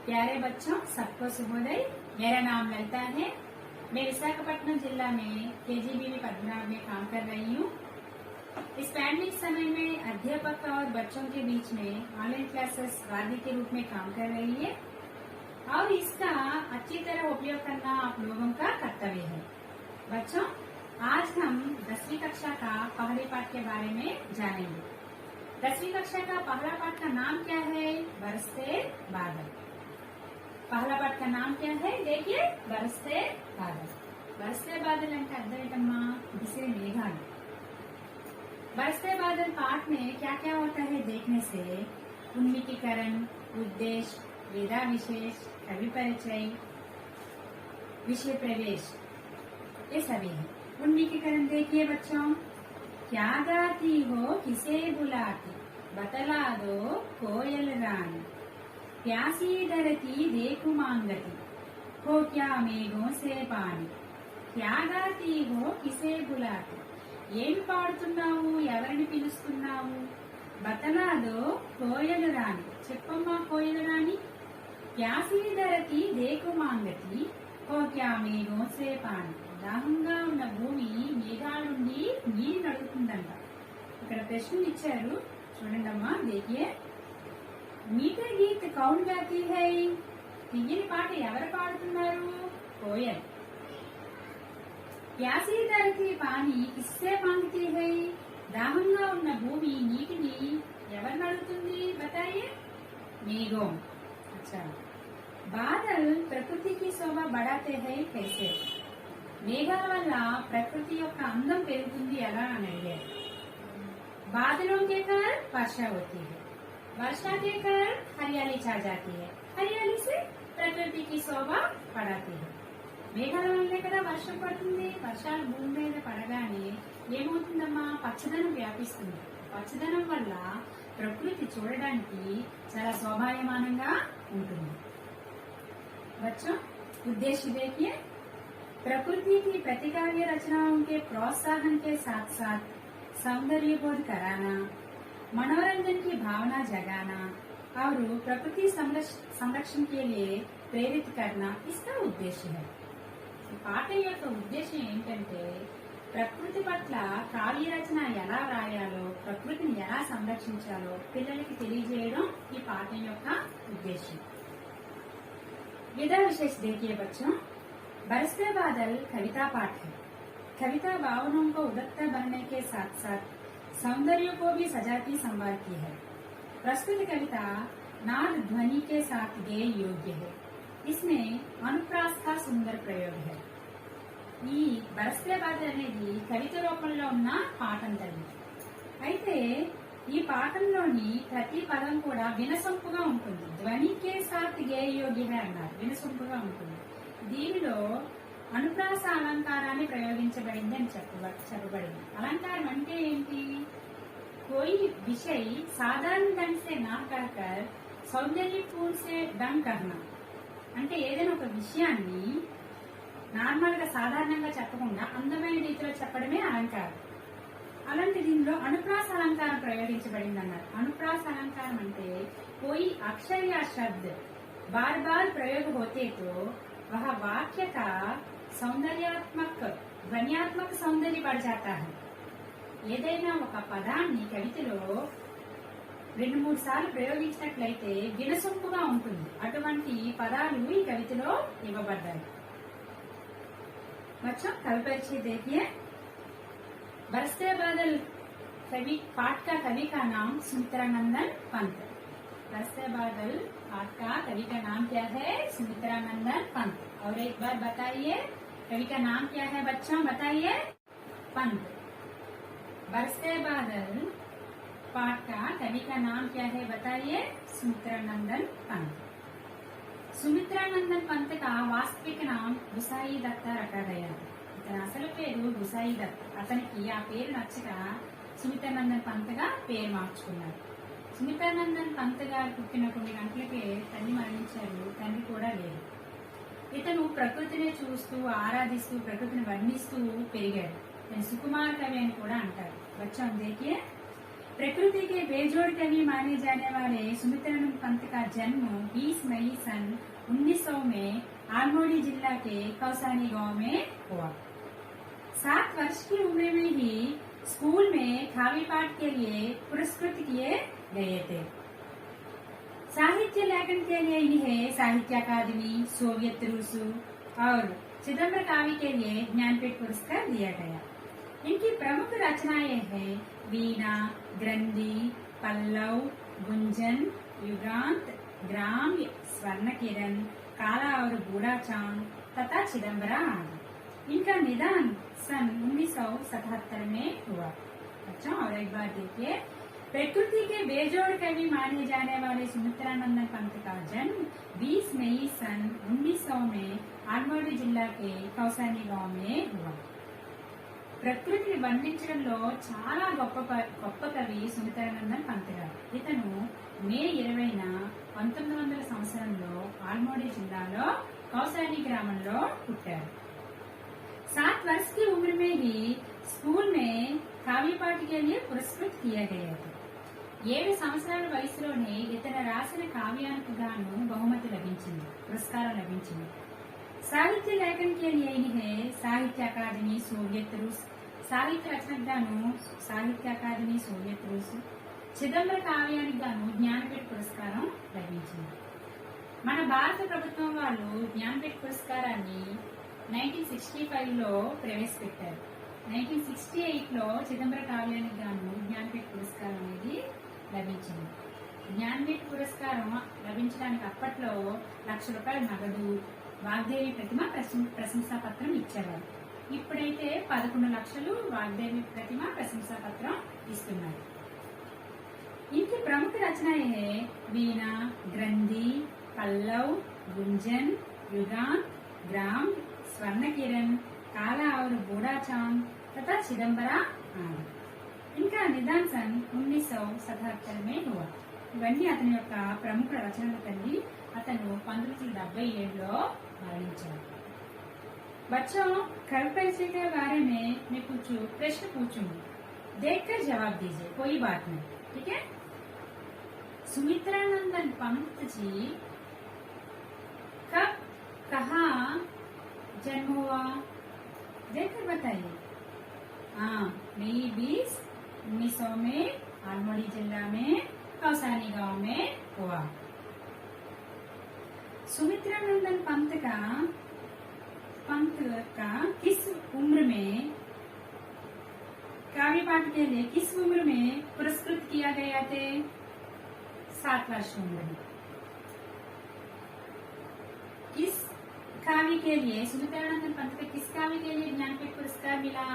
प्यारे बच्चों, सबको शुभोदय। मेरा नाम ललिता है। मैं विशाखापट्टनम जिला में KGBV पद्मनाभ में काम कर रही हूँ। इस पैंडेमिक समय में अध्यापक और बच्चों के बीच में ऑनलाइन क्लासेस वादी के रूप में काम कर रही है और इसका अच्छी तरह उपयोग करना आप लोगों का कर्तव्य है। बच्चों, आज हम 10वीं कक्षा का पहले पाठ के बारे में जानेंगे। 10वीं कक्षा का पहला पाठ का नाम क्या है? बरसते बादल। पहला पाठ का नाम क्या है? देखिए, बरसते बादल। बरसते बादल అంటే అర్థం ఏంటమ్మా? దిశే మేఘాలు। बरसते बादल पाठ में क्या क्या होता है देखने से उन्मुखीकरण, उद्देश्य, वेदा विशेष, कवि परिचय, विषय प्रवेश, ये सभी है। उन्मुखीकरण देखिए बच्चों, क्या गाती हो किसे बुलाती, बतला दो कोयल रानी, प्यासी धरती देखु मांगती, हो क्या मेघों से पानी, क्या गाती हो किसे बुलाती, ఏమి పాడుతున్నావు, ఎవరిని పిలుస్తున్నావు, బతలాదో కోయలు రాణి, చెప్పమ్మా కోయలు రాణి, ప్యాసీ ధరతి దేకు మాంగతి, హో క్యా మేఘో సే పాని, దాహంగా ఉన్న భూమి మేఘాల నుండి నీరు అడుగుతుందంట। ఇక్కడ ప్రశ్నలు ఇచ్చారు చూడండి అమ్మా, దేఖియే। మీఠే గీత్ కౌన్ గాతి హై, తీయని పాట ఎవరు పాడుతున్నారు? కోయల్। ప్యాసీ ధరతి పాని కిస్సే మాంగతి హై, దాహంగా ఉన్న భూమి నీటిని ఎవరిని అడుగుతుంది? బతాయే। మేఘం। అచ్చా, బాదల్ ప్రకృతికి శోభ బడాతే హై కైసే, మేఘాల వల్ల ప్రకృతి యొక్క అందం పెరుగుతుంది ఎలా అని అడిగారు। बादलों के कारण वर्षा होती है, वर्षा के कारण हरियाली छा जाती है, हरियाली से प्रकृति की शोभा बढ़ाती है। మేఘాల వల్లే కదా వర్షం పడుతుంది। వర్షాలు భూమి మీద పడగానే ఏమవుతుందమ్మా? పచ్చదనం వ్యాపిస్తుంది। పచ్చదనం వల్ల ప్రకృతి చూడడానికి చాలా శోభాయమానంగా ఉంటుంది। बच्चों, उद्देश्य देखिए, प्रकृति की प्रतिकार्य रचनाओं के प्रोत्साहन के साथ साथ सौंदर्य बोध कराना, मनोरंजन की भावना जगाना और प्रकृति संरक्षण के लिए प्रेरित करना इसका उद्देश्य है। పాఠం యొక్క ఉద్దేశం ఏంటంటే ప్రకృతి పట్ల కావ్య రచన ఎలా రాయాలో, ప్రకృతిని ఎలా సంరక్షించాలో పిల్లలకి తెలియజేయడం ఈ పాఠం యొక్క ఉద్దేశం। विधा विशेष देखिए बच्चों, बरसते बादल कविता पाठ है। कविता भावनाओं को उदात्त बनने के साथ साथ सौंदर्य को भी सजाती संवारती है। प्रस्तुत कविता नाद ध्वनि के साथ गेय योग्य है। इसमें अनुप्रास का सुंदर प्रयोग है। ఈ బరస్తే బాదల్ అనేది కవిత రూపంలో ఉన్న పాఠం తల్లి। అయితే ఈ పాఠంలోని ప్రతి పదం కూడా వినసొంపుగా ఉంటుంది। ధ్వనికే సాత్ గేయ యోగ్య అన్నారు, వినసొంపుగా ఉంటుంది। దీనిలో అనుప్రాస అలంకారాన్ని ప్రయోగించబడింది అని చెప్పబడింది। అలంకారం అంటే ఏంటి? कोई विषय साधारण ढंग से ना कहकर सौंदर्यपूर्ण से ढंग करना, అంటే ఏదైనా ఒక విషయాన్ని నార్మల్ గా సాధారణంగా చెప్పకుండా అందమైన రీతిలో చెప్పడమే అలంకారం। అలాంటి దీనిలో అనుప్రాస అలంకారం ప్రయోగించబడింది అన్నారు। అనుప్రాస అలంకారం అంటే कोई अक्षर या शब्द बार बार प्रयोग होते तो वह वाक्य का सौंदर्यात्मक ध्वनियात्मक सौंदर्य बढ़ जाता है। ఏదైనా ఒక పదాన్ని కవితలో 2-3 సార్లు ప్రయోగించినట్లయితే వినసొంపుగా ఉంటుంది। అటువంటి పదాలు ఈ కవితలో ఇవ్వబడ్డాయి। बच्चों, कवि परिचय देखिए। बरसते बादल कवि पाठ का कवि का नाम सुमित्रानंदन पंत। बरसते बादल पाठ का कवि का नाम क्या है? सुमित्रानंदन पंत। और एक बार बताइए, कवि का नाम क्या है बच्चों? बताइए। पंत। बरसते बादल पाठ का कवि का नाम क्या है? बताइए। सुमित्रानंदन पंत। सुमित्रानंदन पंत का वास्तविक नाम गुसाई दत्ता रखा गया। ఇతని అసలు పేరు గుసాయి దత్। అతనికి ఆ పేరు నచ్చక సుమిత్రానందన్ పంత్ గా పేరు మార్చుకున్నారు। సుమిత్రానందన్ పంత్ గారు పుట్టిన కొన్ని గంటలకే తల్లి మరణించారు, తండ్రి కూడా లేరు। ఇతను ప్రకృతిని చూస్తూ ఆరాధిస్తూ ప్రకృతిని వర్ణిస్తూ పెరిగాడు। ఇతను సుకుమార్ కవి అని కూడా అంటారు। बच्चों देखिए, प्रकृति के बेजोड़ कवि माने जाने वाले सुमित्रानंद पंत का जन्म 20 मई सन 1900 में आलमोड़ी जिला के कौसानी गांव में हुआ। 7 वर्ष की उम्र में ही स्कूल में काव्य पाठ के लिए पुरस्कृत किए गए थे। साहित्य लेखन के लिए इन्हें साहित्य अकादमी, सोवियत रूस और चिदंबर काव्य के लिए ज्ञानपीठ पुरस्कार दिया गया। इनकी प्रमुख रचनाएं हैं वीणा, ग्रंथि, पल्लव, गुंजन, युगांत, ग्राम्य, स्वर्ण किरण, काला और बूढ़ा चांद तथा चिदंबरा आदि। इनका निधन सन 1977 में हुआ। अच्छा, और एक बार देखिए, प्रकृति के बेजोड़ कवि माने जाने वाले सुमित्रानंद पंत का जन्म 20 मई सन 1900 में आलमोड़ी जिला के कौसानी गांव में हुआ। ప్రకృతిని వర్ణించడంలో చాలా గొప్ప కవి సుమిత్రానందన్ పంత్ గారు. ఇతను మే 20న 1900 సంవత్సరంలో ఆల్మోడి జిల్లాలో కౌసాని గ్రామంలో పుట్టారు. 7 वर्ष की उम्र में ही स्कूल में काव्य पाठ के लिए पुरस्कृत किया गया था. 7 సంవత్సరాల వయసులోనే ఇతను రాసిన కావ్యానికి గాను బహుమతి లభించింది, పురస్కారం లభించింది. साहित्य लेखन के लिए इन्हें साहित्य अकादमी, सोवियत रूस, సాహిత్య రచనకు గాను సాహిత్య అకాదమీ, సోవియట్ రూస్, చిదంబర కావ్యానికి గాను జ్ఞానపీఠ పురస్కారం లభించింది. మన భారత ప్రభుత్వం వాళ్ళు జ్ఞానపీఠ పురస్కారాన్ని 1965లో ప్రవేశపెట్టారు. 1968లో చిదంబర కావ్యానికి గాను జ్ఞానపీఠ పురస్కారం అనేది లభించింది. జ్ఞానపీఠ పురస్కారం లభించడానికి అప్పట్లో ₹1,00,000 నగదు, వాగ్దేవి ప్రతిమ, ప్రశంసా పత్రం ఇచ్చేవారు. ఇప్పుడైతే 11 లక్షలు వాగ్దేవి ప్రతిమ, ప్రశంసా పత్రం ఇస్తున్నారు. इनकी प्रमुख रचनाएं है वीणा, ग्रंथि, पल्लव, गुंजन, युगांत, ग्राम, स्वर्ण किरण, काला और बूढ़ा चांद तथा चिदंबरा आदि. इनका निधन सन 1977 में हुआ. ఇవన్నీ అతని యొక్క ప్రముఖ రచనలు తల్లి. అతను 1977లో మరణించారు. बच्चों, कवि परिचय के बारे में मैं कुछ प्रश्न पूछूंगी, देखकर जवाब दीजिए, कोई बात नहीं, ठीक है. सुमित्रानंदन पंत जी कब, कहाँ जन्म हुआ, देखकर बताइए. हाँ, मई 20, 1900 में आलमोड़ी जिला में कौसानी गांव में हुआ. सुमित्रानंदन पंत का किस उम्र में काव्य पाठ के लिए किस उम्र में पुरस्कृत किया गया थे? 7 वर्ष उम्र में. किस काव्य के लिए सुमित्रानंदन पंत का किस काव्य के लिए ज्ञानपीठ पुरस्कार मिला?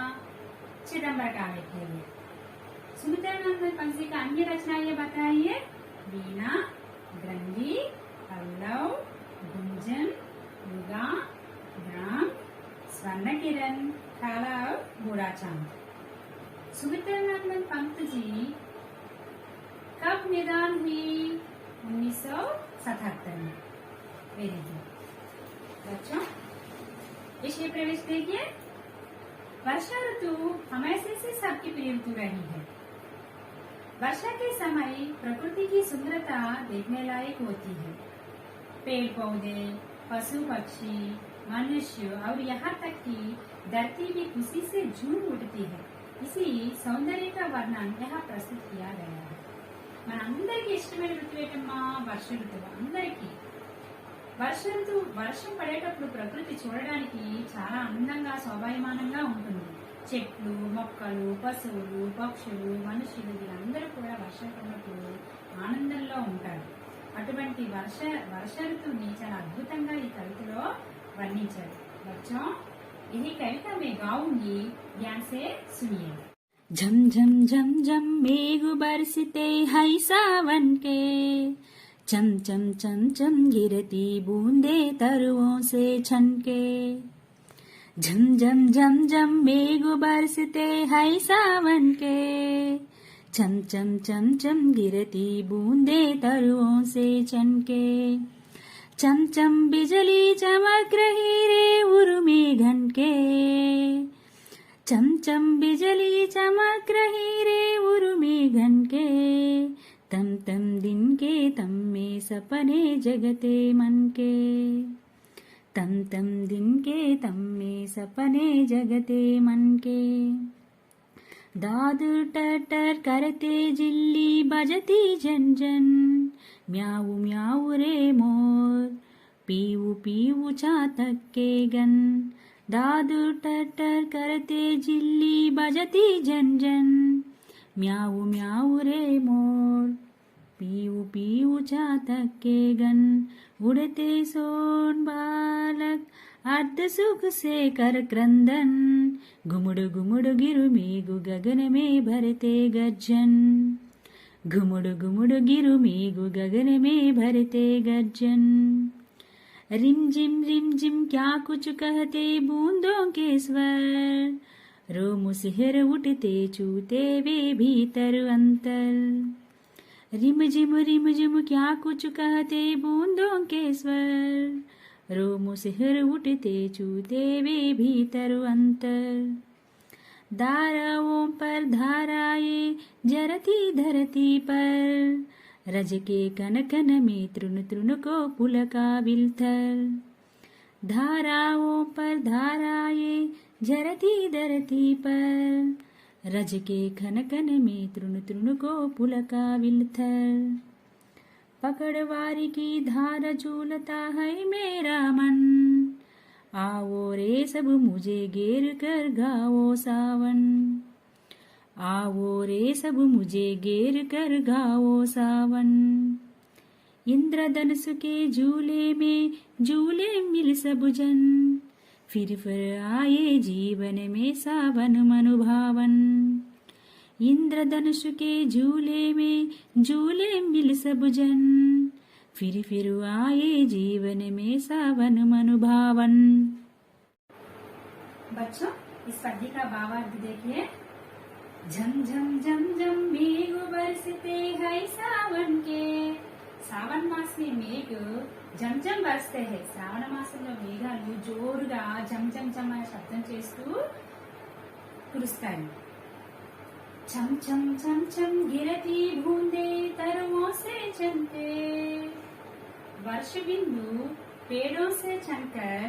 चिदंबर काव्य के लिए. सुमित्रानंदन पंत जी का अन्य रचनाएं बताइए. वीणा, ग्रंथि, पल्लव, गुंजन, युगा, ग्राम, स्वर्ण किरण, काला और बूढ़ा चांद. सुमित्रानंदन पंत जी कब निधन हुई? 1977 में. वेरी गुड बच्चों, विषय प्रवेश देखिए. वर्षा ऋतु हमेशा से सबकी प्रिय ऋतु रही है. वर्षा के समय प्रकृति की सुंदरता देखने लायक होती है. पेड़ पौधे, पशु पक्षी, मनुष्य और यहाँ तक कि धरती भी खुशी से झूम उठती है. इसी सौंदर्य का वर्णन यहाँ प्रस्तुत किया गया है. మనందరికీ ఇష్టమైన ఋతువు ఏంటమ్మా? వర్ష ఋతువు. అందరికీ వర్షం పడేటప్పుడు ప్రకృతి చూడడానికి చాలా అందంగా, శోభాయమానంగా ఉంటుంది. చెట్లు, మొక్కలు, పశువులు, పక్షులు, మనుషులు వీళ్ళందరూ కూడా వర్షం పడినప్పుడు ఆనందంలో ఉంటారు. అటువంటి వర్ష ఋతువుని చాలా అద్భుతంగా ఈ కవితలో वर्णिंचाరు. बच्चों, यही कविता मैं गाऊंगी, ध्यान से सुनिए. झम झम झम झम मेघ बरसते है सावन के, चम चम चम चम गिरती बूंदे तरुओं से छनके. झम झम झम झम मेघ बरसते है सावन के, चम चम चम चम गिरती बूंदे तरुओं से छनके. चम चम बिजली चमक रही रे उर्मी घनके, चम चम बिजली चमक रही रे उर्मी घन के, तम तम दिन के तम में सपने जगते मन के, तम तम दिन के तम में सपने जगते मन के। दादू टर टर करते जिल्ली बजती झन झन, म्याऊ म्याऊ रे मोर, पीऊ पीऊ चातक के गन। दादू टर टर करते जिल्ली बजती झन झन, म्याऊ म्याऊ रे मोर, पीऊ पीऊ चातक के गन। उड़ते सोन बालक अर्ध सुख से कर क्रंदन, घुमुड़ घुमुड़ गिरु मेघु गगन में भरते गर्जन, घुमुड़ घुमुड़ गिरु मेघु गगन में भरते गर्जन। रिम जिम क्या कुछ कहते बूंदों के स्वर, रोम सिहर उठते चूते वे भीतर अंतर। रिम जिम क्या कुछ कहते बूंदों के स्वर, रोम सिहर उठते चूते वे भीतर अंतर। धाराओं पर धाराएं जरती धरती पर, रज के कन कन में तृण तृण को पुलका विलथल। धाराओं पर धाराएं जरती धरती पर, रज के खन कन में तृण तृण को पुलका विलथल। पकड़वारी की धार झूलता है मेरा मन, आओ रे सब मुझे घेर कर गाओ सावन, आओ रे सब मुझे घेर कर गाओ सावन। इंद्रधनुष के झूले में झूले मिल सब जन, फिर आए जीवन में सावन मनुभावन। इंद्रधनुष के झूले में झूले मिल सब जन, फिर आए जीवन में सावन मनुभावन। बच्चों, इस पद्य का भावार्थ देखिए। झम झम झम झम मेघ बरसते है सावन के। सावन मास में मेघ झम झम बरसते हैं। శ్రావణ మాసంలో మేఘాలు జోరుగా झम झम झम అనే శబ్దం చేస్తూ కురుస్తాయి। छम छम छम छम गिरती बूंदे तरुओं से चमके। वर्ष बिंदु पेड़ों से छनकर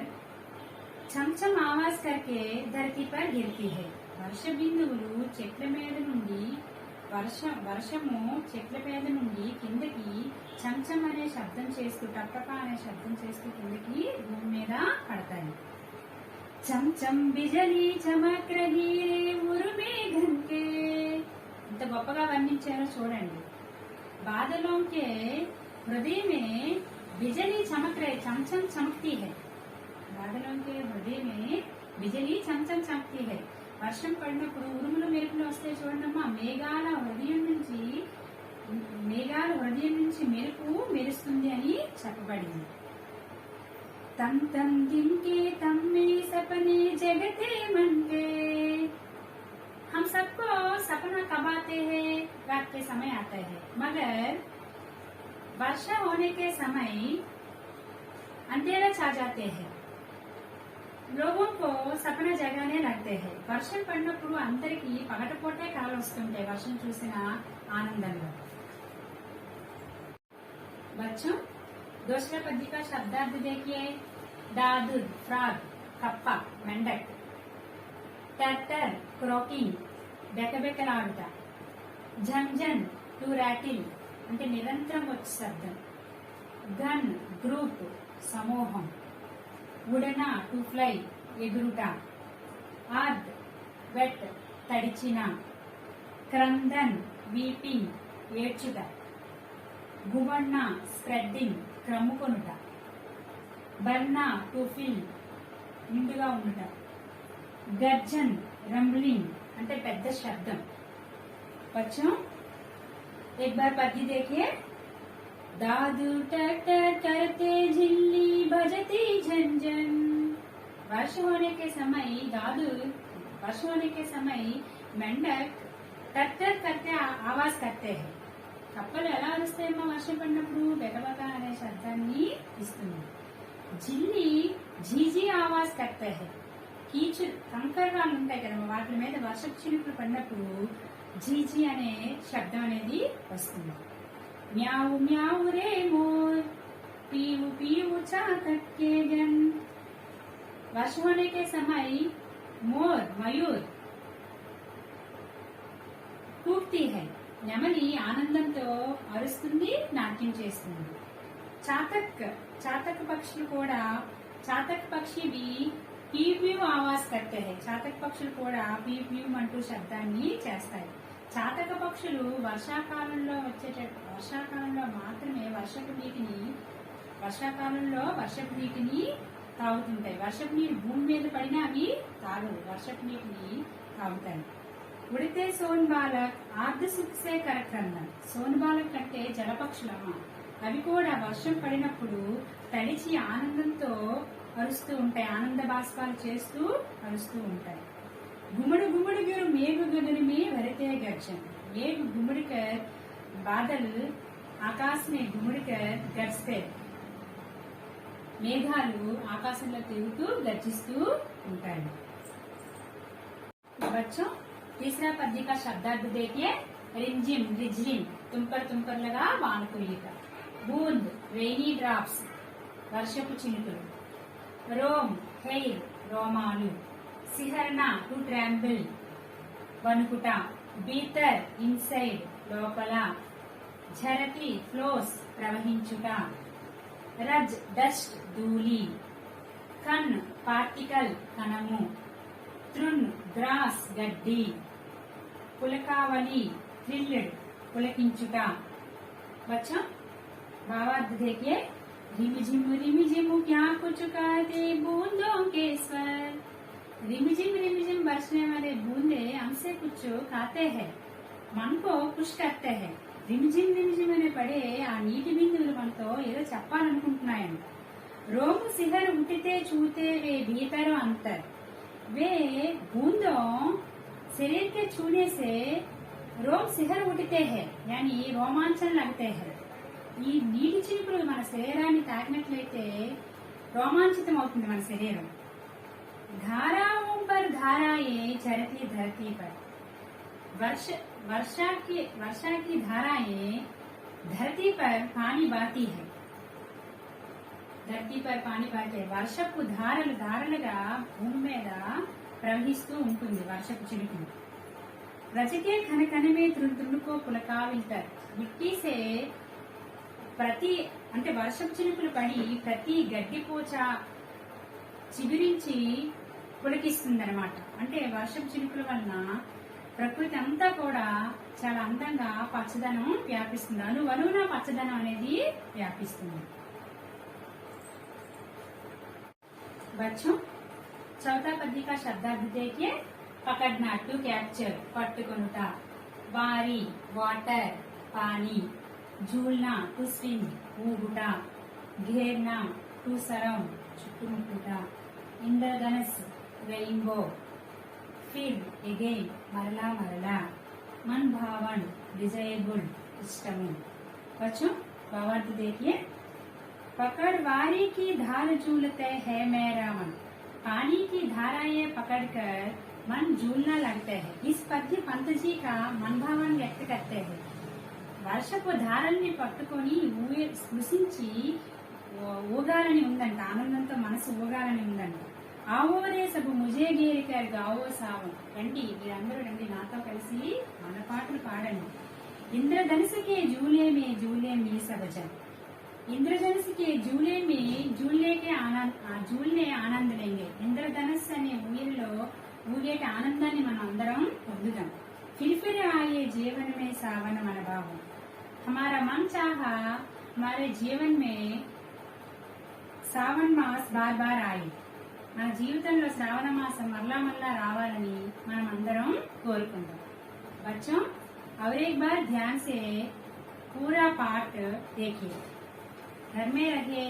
छम छम आवाज करके धरती पर गिरती है। వర్ష బిందువులు చెట్ల మీద నుండి వర్షము చెట్ల మీద నుండి కిందకి చంచం అనే శబ్దం చేస్తూ టపటప అనే శబ్దం చేస్తూ కిందకి భూమి మీద పడతాయి। చంచం బిజలి చమక్ రహీ రే ఉరుమే ఘన్కే। ఇంత గొప్పగా వర్ణించారో చూడండి। బాదलों के हृदय में बिजली चमक रही, चमचम चमकती है। बादलों के हृदय में बिजली चमचम चमकती है। వర్షం పడినప్పుడు ఉరుములు మెరుపులు వస్తే చూడమ్మా, మేఘాల హృదయం నుంచి మెరుపు మెరుస్తుంది అని చెప్పబడింది। तम तम दिन के तम में सपने जगते मन के। हम सबको सपना कब आते हैं? रात के समय आता है, मगर वर्षा होने के समय अंधेरा छा जाते हैं। लोगों को सपना जगाने लगते हैं। వర్షం పడినప్పుడు అందరికీ పగటిపూటే కలలు వస్తుంటాయి వర్షం చూసిన ఆనందంలో। बच्चों, दूसरे पद्य का शब्दार्थ देखिए। दादुर फ्रॉग कप्पा मेंढक। टर्टर क्रोकिंग బెకబెకలాడుట। झंझन टू रैटिल అంటే నిరంతరం వచ్చే శబ్దం। గన్ గ్రూప్ సమూహం। ఉడన టు ఫ్లై ఎగురుట। ఆర్డ్ వెట్ తడిచిన। క్రందన్ వీపింగ్ ఏడ్చుట। గువన్న స్ప్రెడ్డింగ్ క్రమ్ముకొనుట। బర్నా టు ఫిల్ నిండుగా ఉండుట। గర్జన్ रंबलिंग అంటే పెద్ద శబ్దం। बच्चों, एक बार पद्य देखिए। दादू टटर करते झिल्ली बजती झंझन। वर्ष होने के समय मेंढक टटर करते आवाज करते हैं। కప్పలు ఎలా అరుస్తాయమ్మా వర్షం పడినప్పుడు? బెకబక అనే శబ్దాన్ని ఇస్తుంది। జిల్లి झीझी आवाज करते हैं। కీచు కంకర్రాలు ఉంటాయి కదా వాటి మీద వర్షపు చినుకులు పడినప్పుడు జీజీ అనే శబ్దం అనేది వస్తుంది. म्याऊ म्याऊ रे मोर पीऊ पीऊ चातक के जन। वर्ष होने के समय मोर मयूर కూక్తి హై నెమలి ఆనందంతో అరుస్తుంది, నాట్యం చేస్తుంది. చాతక్ పక్షులు కూడా చాతక్ పక్షి भी పీవ్ పీవ్ ఆవాజ్ करते हैं. చాతక్ పక్షులు కూడా పీవ్ పీవ్ అంటూ శబ్దాన్ని చేస్తాయి. చాతక పక్షులు వర్షాకాలంలో మాత్రమే వర్షపు నీటిని తాగుతుంటాయి. వర్షపు నీరు భూమి మీద పడినా అవి తాగవు, వర్షపు నీటిని తాగుతాయి. ఉడితే సోన్ బాలక్ ఆర్ధ సుఖసే కరక్రన్న. సోన్ బాలక్ అంటే జలపక్షులమ్మ. అవి కూడా వర్షం పడినప్పుడు తడిచి ఆనందంతో అరుస్తూ ఉంటాయి, ఆనంద బాష్పాలు చేస్తూ అరుస్తూ ఉంటాయి. घुमड़ घुमड़ गिर मेघ गगन में भरते गर्जन. मेघ घुमड़ कर बादल आकाश में घुमड़ कर गरजते. మేఘాలు ఆకాశంలో తిరుగుతూ గర్జిస్తూ ఉంటాయి. बच्चों तीसरा पद्य का शब्दार्थ देखिए. रिमझिम रिझरिम తుంపర్ लगा వానకులిక. बूंद रेनी ड्रॉप्स వర్షపు చినుకులు. రోమ్ హెయిర్ రోమాలు. సిహరణ టు ట్రాంబుల్ వణుకుట. బీతర్ ఇన్సైడ్ లోపల. ఝరతి ఫ్లోస్ ప్రవహించుట. రజ్ డస్ట్ ధూళి. కన్ పార్టికల్ కణము. తృణ్ గ్రాస్ గడ్డి. పులకావలి థ్రిల్డ్ పులకించుట. बच्चों भावार्थ देखिए. रिमझिम रिमझिम क्या कुछ कहते बूंदों के स्वर. रिमझिम रिमझिम बरसने वाले बूंदे हमसे कुछ कहते हैं, मन को खुश करते हैं. रिमझिम అనే పడే ఆ నీటి బిందువులు మనతో ఏదో చెప్పాలనుకుంటున్నాయంట. रोम सिहर उठते छूते वे भीतर अंतर. वे बूंदों शरीर के छूने से रोम सिहर उठते हैं, यानी रोमांचन लगते हैं. ఈ నీటి చినుకులు మన శరీరాన్ని తాకినట్లయితే రోమాంచితం అవుతుంది మన శరీరం. धाराओं पर धाराएं चरती धरती पर. वर्षा की धाराएं धरती पर पानी बहती है. धरती पर पानी बहते है. వర్షపు ధారలుగా భూమి మీద ప్రవహిస్తూ ఉంటుంది వర్షపు చినుకులు. రజకే కనకన మే తృణుకో పులకావిల్తారు. మిట్టి సే ప్రతి అంటే వర్షపు చినుకులు పడి ప్రతి గడ్డిపోచ చిగురించి పులకిస్తుందన్నమాట. అంటే వర్షపు చినుకుల వలన ప్రకృతి అంతా కూడా చాలా అందంగా పచ్చదనం వ్యాపిస్తుంది. అణువణువున పచ్చదనం అనేది వ్యాపిస్తుంది. बच्चों चौथा पद्य का शब्दार्थ देखिए. पकड़ना टू कैप्चर పట్టుకొనుట. వారి వాటర్ పానీ. झूलना टू स्विम ఊగుట. घेरना टू सराउंड చుట్టుముట్టుట. इंद्रधनुष रेनबो. फिर अगेन मरला. मन भावन डिजायबल इष्टम. बच्चों भावार्थ देखिए. पकड़ वारी की धार झूलते है मेरा मन. पानी की धाराएं पकड़कर मन झूलना लगते हैं. इस पद्य पंत जी का मन भावन व्यक्त करते हैं. వర్షపు ధారల్ని పట్టుకొని స్పృశించి ఊగాలని ఉందంట. ఆనందంతో మనసు ఊగాలని ఉందంట. ఆవోరే సబు ముజే గేరికర్ గావో సావం. రండి మీరందరూ రండి నాతో కలిసి మన పాటలు పాడండి. ఇంద్రధనుసుకే జూలే మీ సబజన్. ఇంద్రధనుసు के झूले में झूलने के झूलने आनंद लेंगे. ఇంద్రధనుస్ అనే ఊరిలో ఊగేటి ఆనందాన్ని మనం అందరం పొందుదాం. फिर आए जीवन में सावन मन भाव. हमारा मन चाहा हमारे जीवन में सावन मास बार बार आए. మన జీవితంలో శ్రావణ మాసం మరలా రావాలని మనం అందరం కోరుకుందాం. बच्चों और एक बार ध्यान से पूरा पाठ देखिए. घर में रहिए,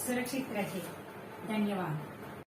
सुरक्षित रहिए. धन्यवाद.